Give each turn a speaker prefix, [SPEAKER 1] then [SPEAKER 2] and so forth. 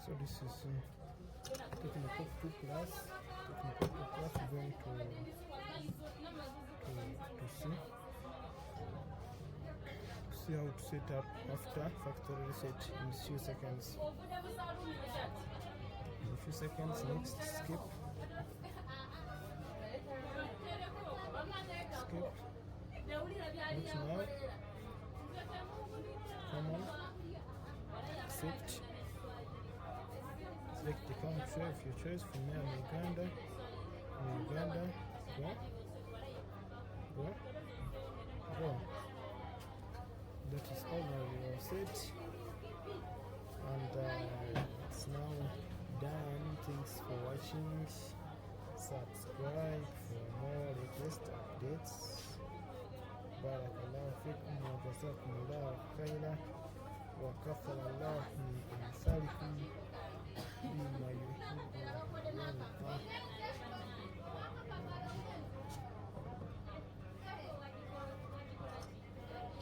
[SPEAKER 1] So this is Technoprof 2 Plus. Technoprof 2 Plus, we're going to see how to set up after factory reset in a few seconds. In a few seconds, next skip. Next now, common, accept. Select the country of your choice. For me, I'm Uganda. Go. That is all now we are set, and it's now done. Thanks for watching. Subscribe for more latest updates. Barakallahu fikum wa jazakumullahu khaira wa kafara Allah min amsalikum.